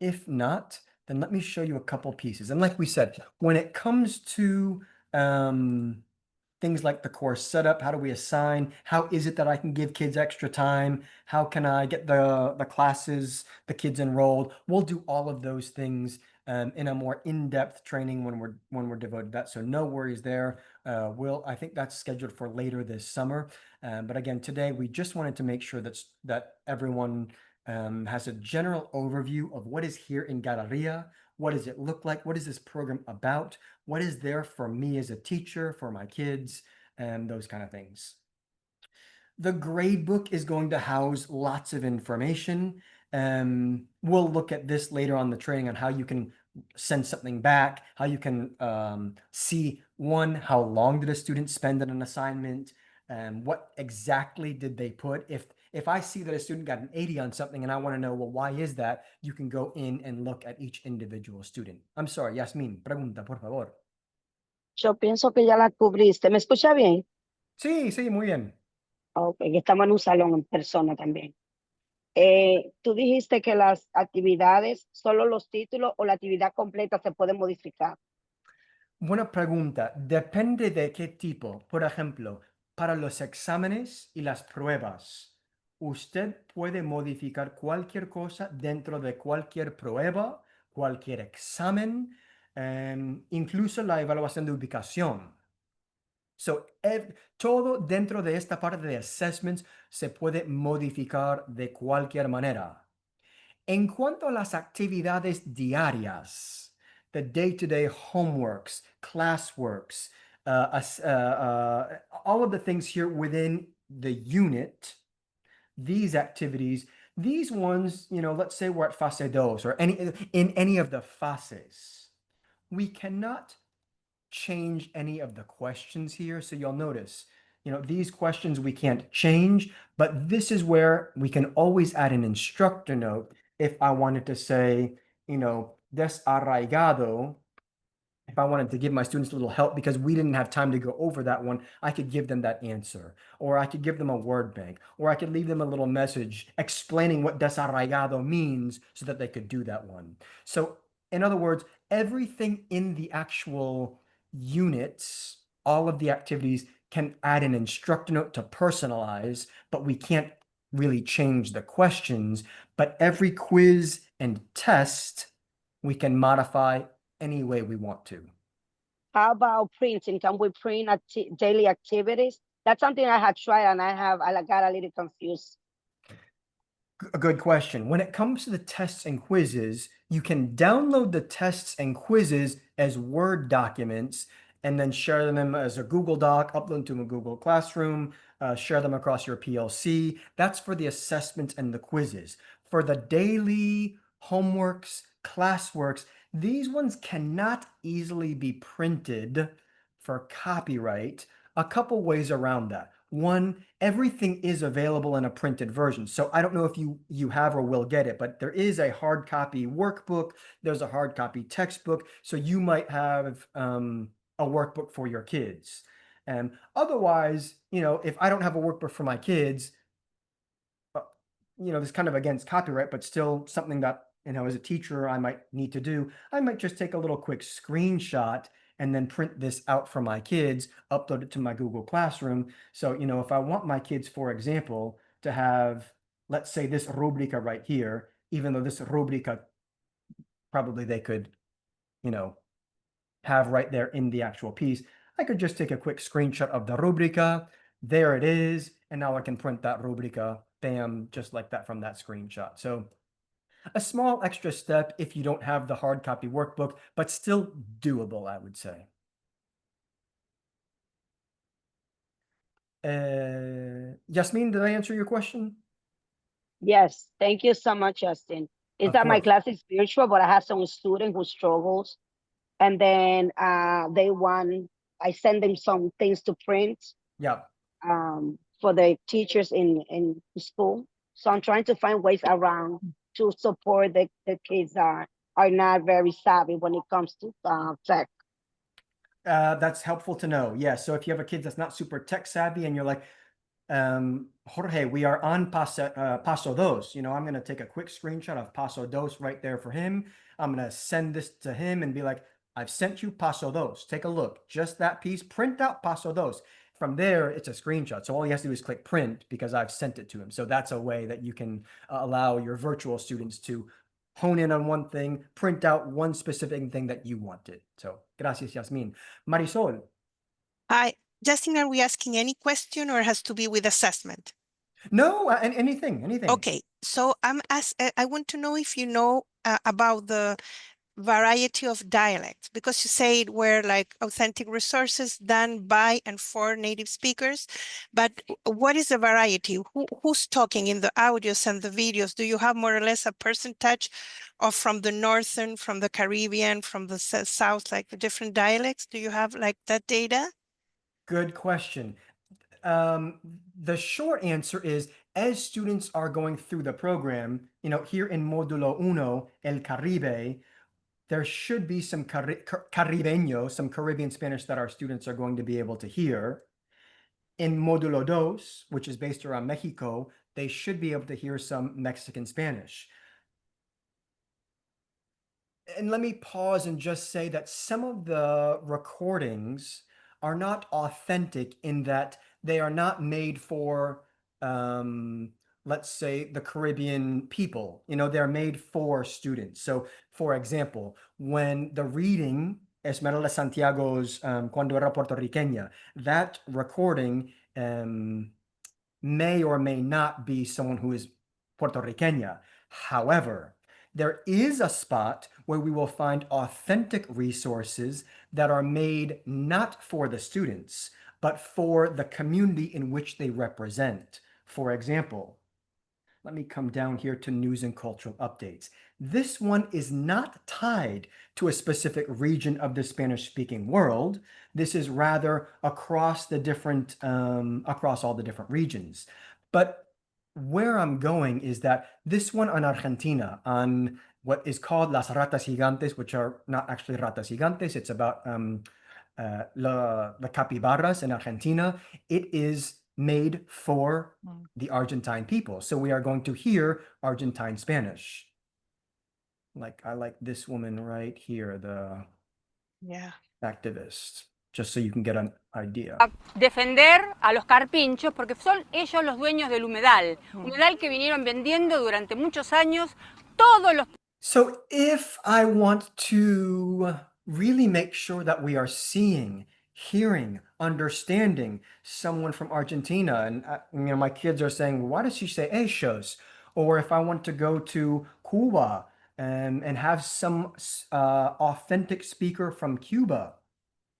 If not, then let me show you a couple pieces. And like we said, when it comes to things like the course setup. How do we assign? How is it that I can give kids extra time? How can I get the classes, the kids enrolled? We'll do all of those things in a more in-depth training when we're devoted to that. So no worries there. I think that's scheduled for later this summer. But again, today we just wanted to make sure that everyone has a general overview of what is here in Galería. What does it look like? What is this program about? What is there for me as a teacher, for my kids, and those kind of things. The grade book is going to house lots of information. We'll look at this later on the training on how you can send something back, how you can see, one, how long did a student spend on an assignment, what exactly did they put. If I see that a student got an 80 on something and I want to know, well, why is that? You can go in and look at each individual student. I'm sorry, Yasmin, pregunta, por favor. Yo pienso que ya la cubriste. ¿Me escucha bien? Sí, sí, muy bien. Ok, que estamos en un salón en persona también. Tú dijiste que las actividades, solo los títulos o la actividad completa se pueden modificar. Buena pregunta. Depende de qué tipo. Por ejemplo, para los exámenes y las pruebas, usted puede modificar cualquier cosa dentro de cualquier prueba, cualquier examen, incluso la evaluación de ubicación. So, todo dentro de esta parte de assessments se puede modificar de cualquier manera. En cuanto a las actividades diarias, the day-to-day homeworks, classworks, all of the things here within the unit, these activities, these ones, let's say we're at fase dos or in any of the fases, we cannot change any of the questions here. So you'll notice, these questions we can't change, but this is where we can always add an instructor note. If I wanted to say, desarraigado, if I wanted to give my students a little help because we didn't have time to go over that one, I could give them that answer, or I could give them a word bank, or I could leave them a little message explaining what desarraigado means so that they could do that one. So in other words, everything in the actual units, all of the activities can add an instructor note to personalize, but we can't really change the questions. But every quiz and test, we can modify any way we want to. How about printing? Can we print daily activities? That's something I had tried and I got a little confused. A good question. When it comes to the tests and quizzes, you can download the tests and quizzes as Word documents and then share them as a Google Doc, upload them to a Google Classroom, share them across your PLC. That's for the assessments and the quizzes. For the daily homeworks, classworks, these ones cannot easily be printed for copyright. A couple ways around that. One, everything is available in a printed version. So I don't know if you have or will get it, but there is a hard copy workbook. There's a hard copy textbook. So you might have a workbook for your kids. Otherwise, if I don't have a workbook for my kids, this kind of against copyright, but still something that, as a teacher, I might need to do. I might just take a little quick screenshot and then print this out for my kids, upload it to my Google Classroom. So, if I want my kids, for example, to have, let's say, this rubrica right here, even though this rubrica probably they could, have right there in the actual piece, I could just take a quick screenshot of the rubrica. There it is. And now I can print that rubrica, bam, just like that from that screenshot. So a small extra step if you don't have the hard copy workbook, but still doable, I would say. Yasmin, did I answer your question? Yes, thank you so much, Justin. Is Of that my course. class is virtual, but I have some student who struggles, and then I send them some things to print Yeah. for the teachers in school. So I'm trying to find ways around to support the kids that are not very savvy when it comes to tech. That's helpful to know. Yeah. So if you have a kid that's not super tech savvy and you're like, Jorge, we are on Paso Dos. I'm going to take a quick screenshot of Paso Dos right there for him. I'm going to send this to him and be like, I've sent you paso dos. Take a look. Just that piece. Print out paso dos. From there, it's a screenshot. So all he has to do is click print because I've sent it to him. So that's a way that you can allow your virtual students to hone in on one thing, print out one specific thing that you wanted. So gracias, Yasmin. Marisol. Hi, Justin, are we asking any question or has to be with assessment? No, anything. Okay, so I want to know if you know about the variety of dialects, because you say it were like authentic resources done by and for native speakers, but what is the variety? Who's talking in the audios and the videos? Do you have more or less a percentage of from the northern, from the Caribbean, from the south, like the different dialects? Do you have like that data? Good question. The short answer is, as students are going through the program, here in Módulo Uno, El Caribe, there should be some Caribeño, some Caribbean Spanish that our students are going to be able to hear. In Módulo Dos, which is based around Mexico, they should be able to hear some Mexican Spanish. And let me pause and just say that some of the recordings are not authentic in that they are not made for, let's say, the Caribbean people. They're made for students. So, for example, when the reading Esmeralda Santiago's Cuando era puertorriqueña, that recording may or may not be someone who is Puerto Riqueña. However, there is a spot where we will find authentic resources that are made not for the students, but for the community in which they represent. For example, let me come down here to news and cultural updates. This one is not tied to a specific region of the Spanish-speaking world. This is rather across all the different regions. But where I'm going is that this one on Argentina, on what is called Las Ratas Gigantes, which are not actually Ratas Gigantes, it's about the capybaras in Argentina. It is made for the Argentine people. So we are going to hear Argentine Spanish. I like this woman right here, the activist, just so you can get an idea. Defender a los carpinchos porque son ellos los dueños del humedal, humedal que vinieron vendiendo durante muchos años todos los. So if I want to really make sure that we are seeing, hearing, understanding someone from Argentina, and my kids are saying, why does she say ellos? Or if I want to go to Cuba and have some authentic speaker from Cuba,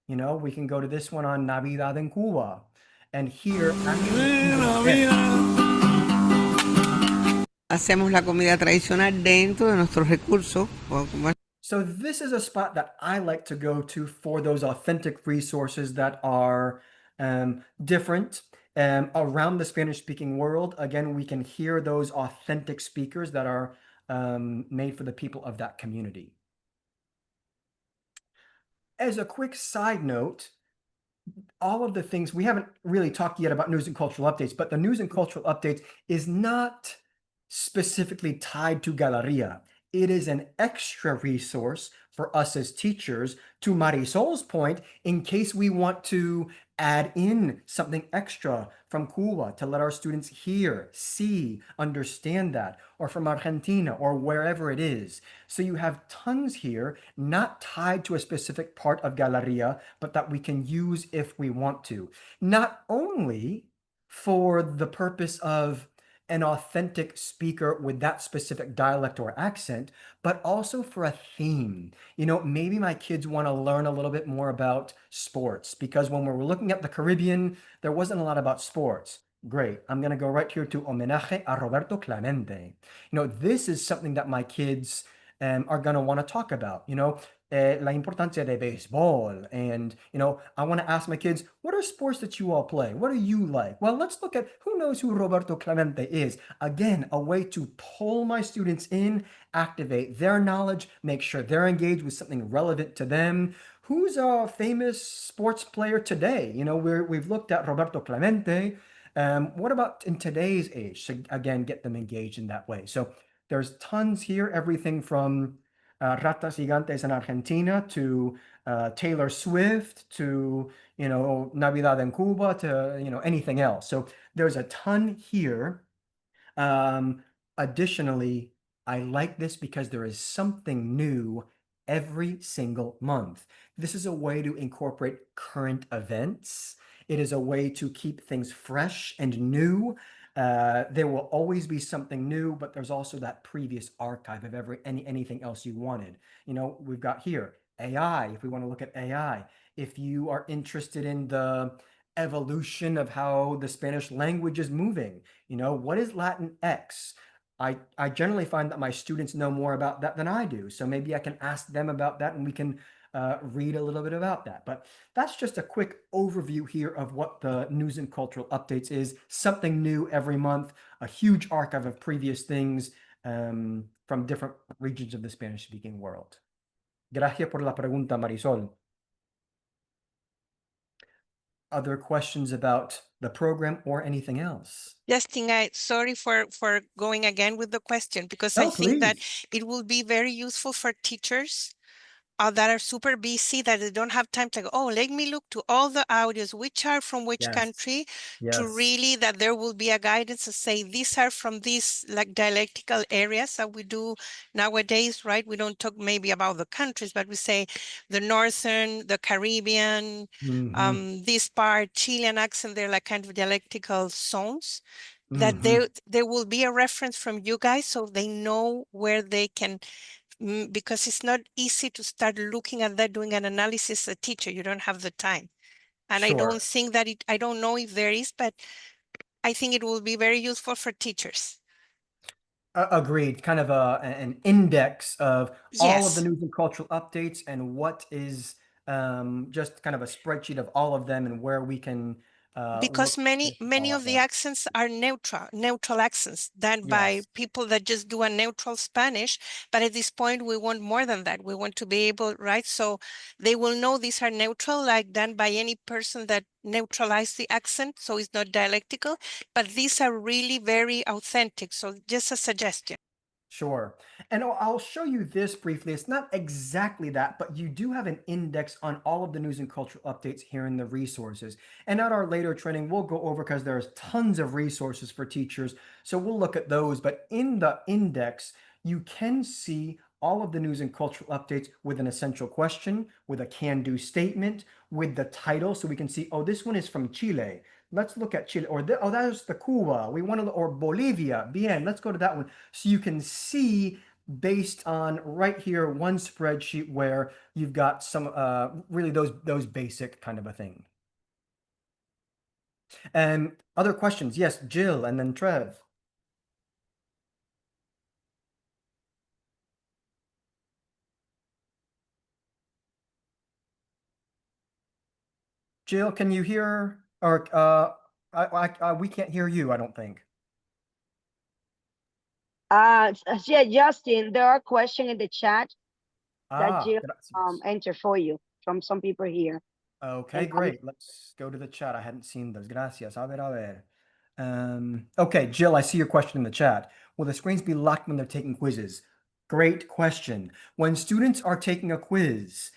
we can go to this one on Navidad en Cuba and hear. Hacemos la comida tradicional dentro de nuestros recursos. So this is a spot that I like to go to for those authentic resources that are different around the Spanish-speaking world. Again, we can hear those authentic speakers that are made for the people of that community. As a quick side note, all of the things, we haven't really talked yet about news and cultural updates, but the news and cultural updates is not specifically tied to Galería. It is an extra resource for us as teachers, to Marisol's point, in case we want to add in something extra from Cuba to let our students hear, see, understand that, or from Argentina, or wherever it is. So you have tons here, not tied to a specific part of Galería, but that we can use if we want to. Not only for the purpose of an authentic speaker with that specific dialect or accent, but also for a theme. Maybe my kids want to learn a little bit more about sports, because when we were looking at the Caribbean, there wasn't a lot about sports. Great. I'm going to go right here to Homenaje a Roberto Clemente. This is something that my kids are going to want to talk about. La importancia de béisbol. And, I want to ask my kids, what are sports that you all play? What do you like? Well, let's look at who knows who Roberto Clemente is. Again, a way to pull my students in, activate their knowledge, make sure they're engaged with something relevant to them. Who's a famous sports player today? We've looked at Roberto Clemente. What about in today's age? So again, get them engaged in that way. So there's tons here, everything from Ratas Gigantes in Argentina to Taylor Swift to, Navidad in Cuba to, anything else. So there's a ton here. Additionally, I like this because there is something new every single month. This is a way to incorporate current events. It is a way to keep things fresh and new. There will always be something new, but there's also that previous archive of anything else you wanted. We've got here AI, if we want to look at AI. If you are interested in the evolution of how the Spanish language is moving, what is Latin X? I generally find that my students know more about that than I do. So maybe I can ask them about that and we can read a little bit about that. But that's just a quick overview here of what the news and cultural updates is. Something new every month, a huge archive of previous things from different regions of the Spanish-speaking world. Gracias por la pregunta, Marisol. Other questions about the program or anything else? Justin, sorry for going again with the question, because No, I think that please. it will be very useful for teachers that are super busy, that they don't have time to go, oh, let me look to all the audios, which are from which Yes. country, to Yes. really that there will be a guidance to say these are from these like dialectical areas that we do nowadays, right? We don't talk maybe about the countries, but we say the Northern, the Caribbean, this part, Chilean accent, they're like kind of dialectical zones. That there will be a reference from you guys so they know where they can, because it's not easy to start looking at that, doing an analysis as a teacher. You don't have the time. And I don't Sure. think that I don't know if there is, but I think it will be very useful for teachers. Agreed. Kind of an index of all of the Yes. news and cultural updates and what is just kind of a spreadsheet of all of them and where we can Because look many to follow of up the there. accents are neutral accents done by Yes. people that just do a neutral Spanish. But at this point, we want more than that. We want to be able, right? So they will know these are neutral, like done by any person that neutralized the accent. So it's not dialectical, but these are really very authentic. So just a suggestion. Sure. And I'll show you this briefly. It's not exactly that, but you do have an index on all of the news and cultural updates here in the resources. And at our later training, we'll go over because there's tons of resources for teachers. So we'll look at those. But in the index, you can see all of the news and cultural updates with an essential question, with a can-do statement, with the title. So we can see, oh, this one is from Chile. Let's look at Chile, or oh, that's the Cuba. We want to, or Bolivia. Bien, let's go to that one. So you can see based on right here one spreadsheet where you've got some really those basic kind of a thing. And other questions? Yes, Jill, and then Trev. Jill, can you hear? Or we can't hear you, I don't think. Yeah, Justin, there are questions in the chat that Jill Gracias. enter for you from some people here. Okay, great. Let's go to the chat. I hadn't seen those. Gracias. A ver. Okay, Jill, I see your question in the chat. Will the screens be locked when they're taking quizzes? Great question. When students are taking a quiz,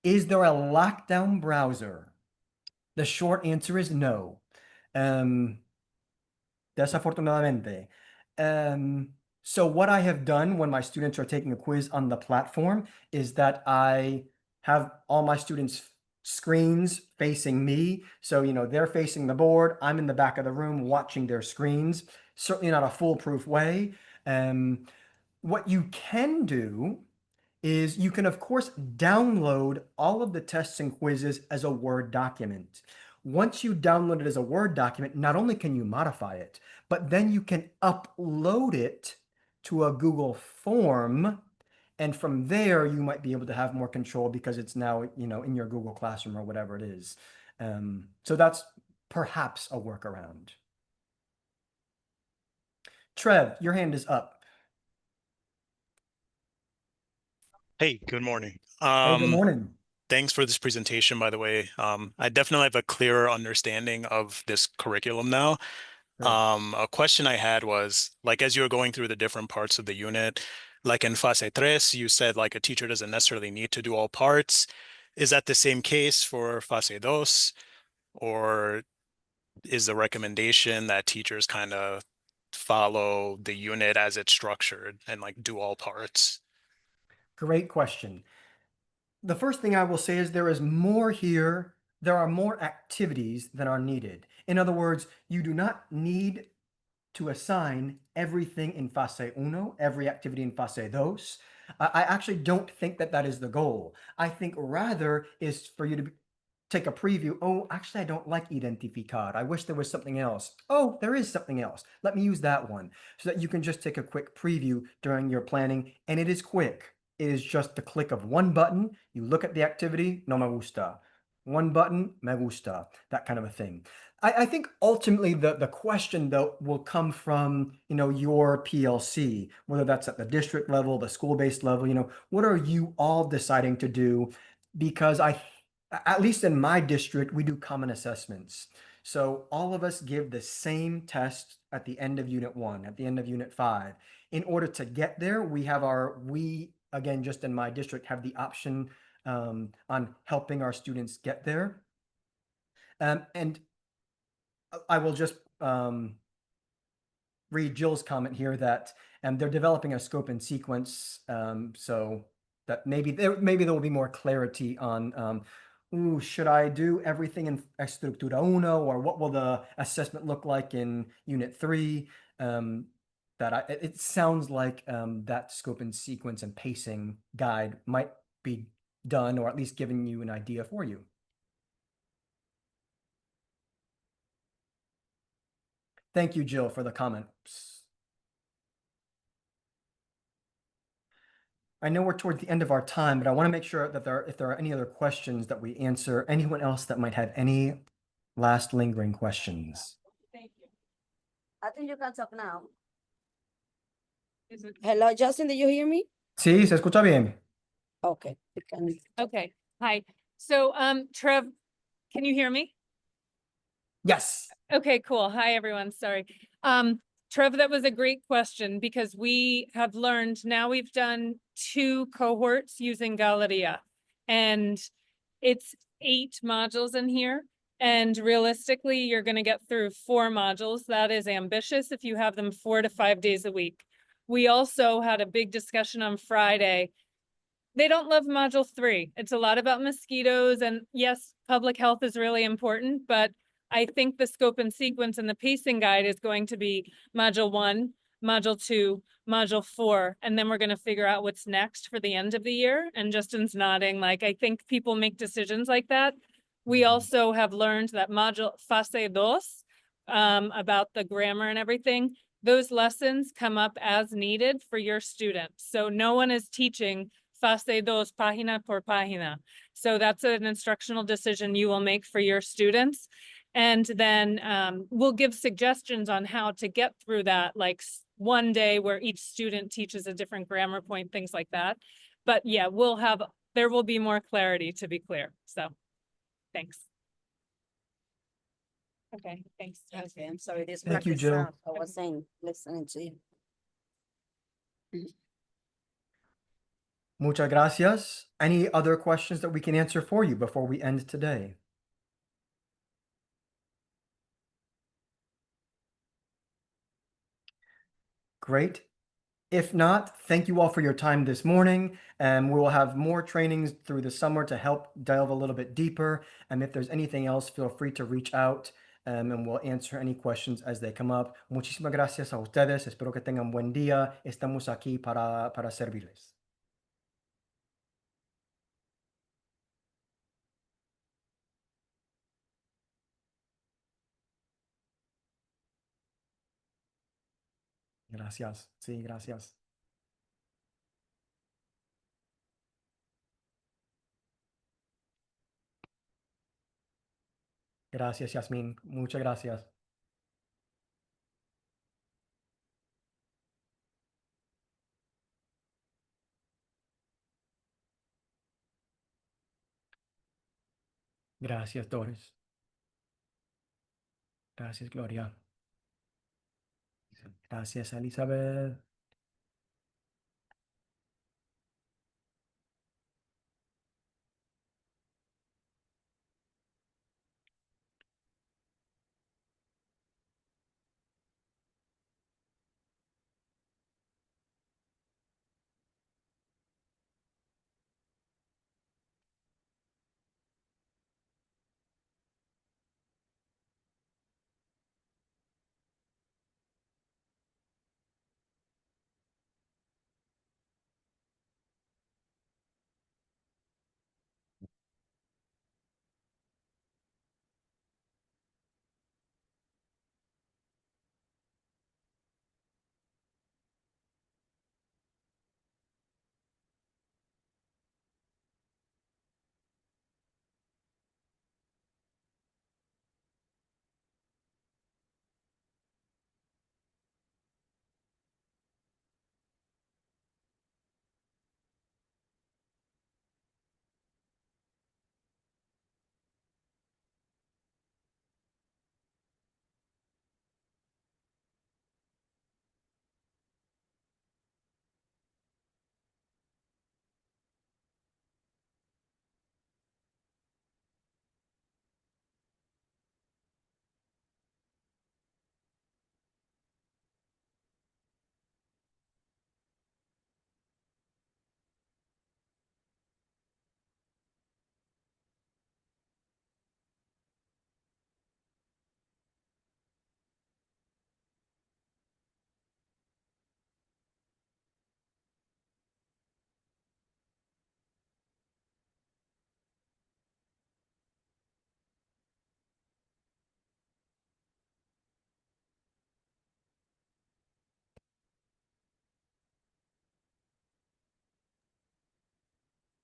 is there a lockdown browser? The short answer is no. Desafortunadamente. So what I have done when my students are taking a quiz on the platform is that I have all my students' screens facing me. So, they're facing the board. I'm in the back of the room watching their screens. Certainly not a foolproof way. What you can do is you can, of course, download all of the tests and quizzes as a Word document. Once you download it as a Word document, not only can you modify it, but then you can upload it to a Google form. And from there, you might be able to have more control because it's now, in your Google Classroom or whatever it is. So that's perhaps a workaround. Trev, your hand is up. Hey, good morning. Hey, good morning. Thanks for this presentation, by the way. I definitely have a clearer understanding of this curriculum now. A question I had was, like, as you were going through the different parts of the unit, like in fase tres, you said like a teacher doesn't necessarily need to do all parts. Is that the same case for fase dos, or is the recommendation that teachers kind of follow the unit as it's structured and like do all parts? Great question. The first thing I will say is there is more here. There are more activities than are needed. In other words, you do not need to assign everything in fase uno, every activity in fase dos. I actually don't think that that is the goal. I think rather is for you to take a preview. Oh, actually, I don't like identificar. I wish there was something else. Oh, there is something else. Let me use that one so that you can just take a quick preview during your planning. And it is quick. It is just the click of one button. You look at the activity, no me gusta. One button, me gusta, that kind of a thing. I think ultimately the question though will come from, your PLC, whether that's at the district level, the school-based level, what are you all deciding to do? Because at least in my district, we do common assessments. So all of us give the same test at the end of unit 1, at the end of unit 5. In order to get there, we, again, just in my district, have the option on helping our students get there. And I will just read Jill's comment here that they're developing a scope and sequence, so that maybe there will be more clarity on should I do everything in Estructura Uno, or what will the assessment look like in Unit 3? It sounds like that scope and sequence and pacing guide might be done, or at least giving you an idea for you. Thank you, Jill, for the comments. I know we're towards the end of our time, but I want to make sure that if there are any other questions that we answer, anyone else that might have any last lingering questions. Thank you. I think you can talk now. Hello, Justin, do you hear me? Sí, se escucha bien. Okay. Okay. Hi. So, Trev, can you hear me? Yes. Okay, cool. Hi, everyone. Sorry. Trev, that was a great question because we have learned now we've done 2 cohorts using Galería, and it's 8 modules in here. And realistically, you're going to get through 4 modules. That is ambitious if you have them 4 to 5 days a week. We also had a big discussion on Friday. They don't love module 3. It's a lot about mosquitoes, and yes, public health is really important, but I think the scope and sequence and the pacing guide is going to be module 1, module 2, module 4, and then we're going to figure out what's next for the end of the year. And Justin's nodding, like, I think people make decisions like that. We also have learned that module fase dos, about the grammar and everything, those lessons come up as needed for your students. So no one is teaching fase dos página por página. So that's an instructional decision you will make for your students. And then we'll give suggestions on how to get through that, like one day where each student teaches a different grammar point, things like that. But yeah, there will be more clarity, to be clear. So thanks. Okay, thanks. Okay, I'm sorry. This Thank you, Jill. I was saying, listening to you. Muchas gracias. Any other questions that we can answer for you before we end today? Great. If not, thank you all for your time this morning. And we will have more trainings through the summer to help delve a little bit deeper. And if there's anything else, feel free to reach out and we'll answer any questions as they come up. Muchísimas gracias a ustedes. Espero que tengan buen día. Estamos aquí para servirles. Gracias. Sí, gracias. Gracias, Yasmin. Muchas gracias. Gracias, Doris. Gracias, Gloria. Gracias, Elizabeth.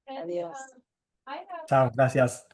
Adiós. Chao, gracias.